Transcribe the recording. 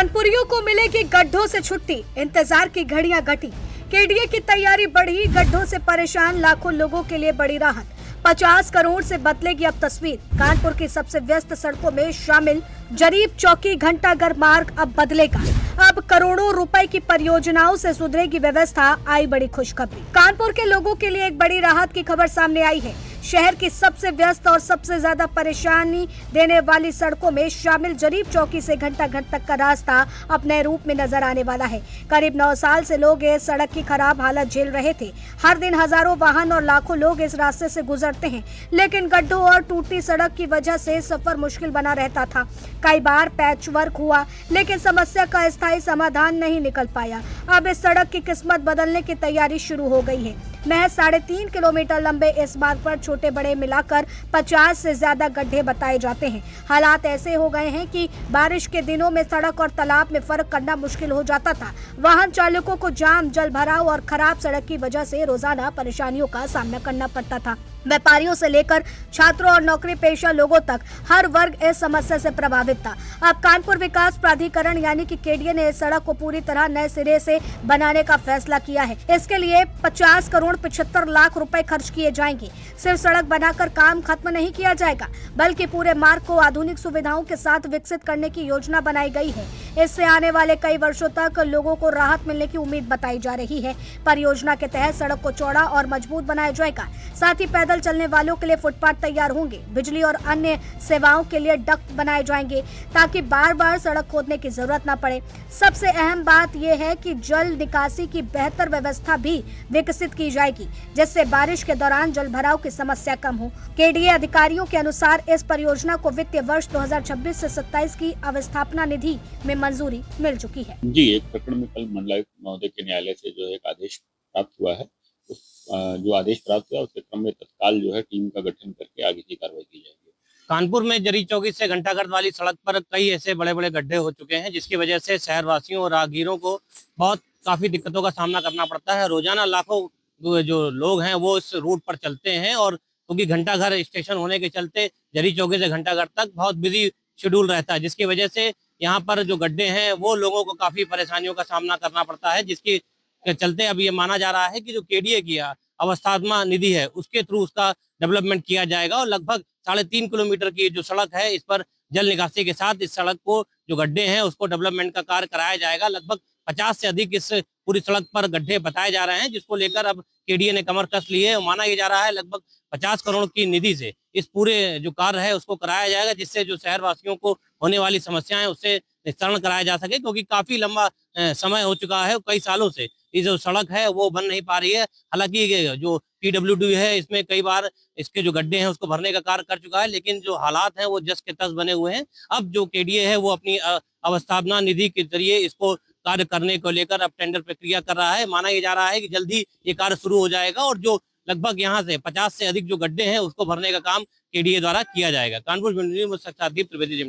कानपुरियों को मिलेगी गड्ढों से छुट्टी, इंतजार की घड़ियां घटी। केडीए की तैयारी बढ़ी, गड्ढों से परेशान लाखों लोगों के लिए बड़ी राहत। 50 करोड़ से बदलेगी अब तस्वीर। कानपुर की सबसे व्यस्त सड़कों में शामिल जरीब चौकी घंटाघर मार्ग अब बदलेगा। अब करोड़ों रुपए की परियोजनाओं से सुधरेगी व्यवस्था। आई बड़ी खुशखबरी। कानपुर के लोगों के लिए एक बड़ी राहत की खबर सामने आई है। शहर की सबसे व्यस्त और सबसे ज्यादा परेशानी देने वाली सड़कों में शामिल जरीब चौकी से घंटाघर तक का रास्ता अब नए रूप में नजर आने वाला है। करीब 9 साल से लोग इस सड़क की खराब हालत झेल रहे थे। हर दिन हजारों वाहन और लाखों लोग इस रास्ते से गुजरते हैं, लेकिन गड्ढों और टूटी सड़क की वजह से सफर मुश्किल बना रहता था। कई बार पैच वर्क हुआ, लेकिन समस्या का स्थायी समाधान नहीं निकल पाया। अब इस सड़क की किस्मत बदलने की तैयारी शुरू हो गई है। महज 3.5 किलोमीटर लंबे इस मार्ग पर छोटे बड़े मिलाकर 50 से ज्यादा गड्ढे बताए जाते हैं। हालात ऐसे हो गए हैं कि बारिश के दिनों में सड़क और तालाब में फर्क करना मुश्किल हो जाता था। वाहन चालकों को जाम, जल भराव और खराब सड़क की वजह से रोजाना परेशानियों का सामना करना पड़ता था। व्यापारियों से लेकर छात्रों और नौकरी पेशा लोगों तक हर वर्ग इस समस्या से प्रभावित था। अब कानपुर विकास प्राधिकरण यानी कि केडीए ने इस सड़क को पूरी तरह नए सिरे से बनाने का फैसला किया है। इसके लिए 50 करोड़ 75 लाख रुपए खर्च किए जाएंगे। सिर्फ सड़क बनाकर काम खत्म नहीं किया जाएगा, बल्कि पूरे मार्ग को आधुनिक सुविधाओं के साथ विकसित करने की योजना बनाई गई है। इससे आने वाले कई वर्षों तक लोगों को राहत मिलने की उम्मीद बताई जा रही है। परियोजना के तहत सड़क को चौड़ा और मजबूत बनाया जाएगा। साथ ही पैदल चलने वालों के लिए फुटपाथ तैयार होंगे। बिजली और अन्य सेवाओं के लिए डक्ट बनाए जाएंगे, ताकि बार बार सड़क खोदने की जरूरत न पड़े। सबसे अहम बात यह है कि जल निकासी की बेहतर व्यवस्था भी विकसित की जाएगी, जिससे बारिश के दौरान जल भराव की समस्या कम हो। केडीए अधिकारियों के अनुसार इस परियोजना को वित्तीय वर्ष 2026 से 27 की अवस्थापना निधि में मंजूरी मिल चुकी है। जी, एक प्रकरण में कल मंडलायुक्त महोदय के न्यायालय से जो है एक आदेश प्राप्त हुआ है। जो आदेश प्राप्त हुआ उसके क्रम में तत्काल जो है टीम का गठन करके आगे की कार्रवाई की जाएगी। कानपुर में जरी चौकी से घंटाघर वाली सड़क पर कई ऐसे बड़े बड़े गड्ढे हो चुके हैं, जिसकी वजह से शहरवासियों और राहगीरों को काफी दिक्कतों का सामना करना पड़ता है। रोजाना लाखों जो लोग हैं वो इस रूट पर चलते हैं, और क्योंकि घंटाघर स्टेशन होने के चलते जरी चौकी से घंटाघर तक बहुत बिजी शेड्यूल रहता है, जिसकी वजह से यहाँ पर जो गड्ढे हैं वो लोगों को काफी परेशानियों का सामना करना पड़ता है। जिसके चलते अब ये माना जा रहा है कि जो केडीए की अवस्थापना निधि है उसके थ्रू उसका डेवलपमेंट किया जाएगा, और लगभग 3.5 किलोमीटर की जो सड़क है इस पर जल निकासी के साथ इस सड़क को जो गड्ढे हैं उसको डेवलपमेंट का कार्य कराया जाएगा। लगभग 50 से अधिक इस पूरी सड़क पर गड्ढे बताए जा रहे हैं, जिसको लेकर अब केडीए ने कमर कस ली है। माना ये जा रहा है लगभग 50 करोड़ की निधि से इस पूरे जो कार्य है उसको कराया जाएगा, जिससे जो शहरवासियों को होने वाली समस्याएं उससे निस्तारण कराया जा सके, क्योंकि काफी लंबा समय हो चुका है। कई सालों से ये जो सड़क है वो बन नहीं पा रही है। हालांकि जो पीडब्ल्यूडी है इसमें कई बार इसके जो गड्ढे हैं उसको भरने का कार्य कर चुका है, लेकिन जो हालात हैं वो जस के तस बने हुए हैं। अब जो केडीए है वो अपनी अवस्थापना निधि के जरिए इसको कार्य करने को लेकर अब टेंडर प्रक्रिया कर रहा है। माना ये जा रहा है कि जल्दी ये कार्य शुरू हो जाएगा, और जो लगभग यहाँ से 50 से अधिक जो गड्ढे हैं उसको भरने का काम केडीए द्वारा किया जाएगा। कानपुर त्रिवेदी।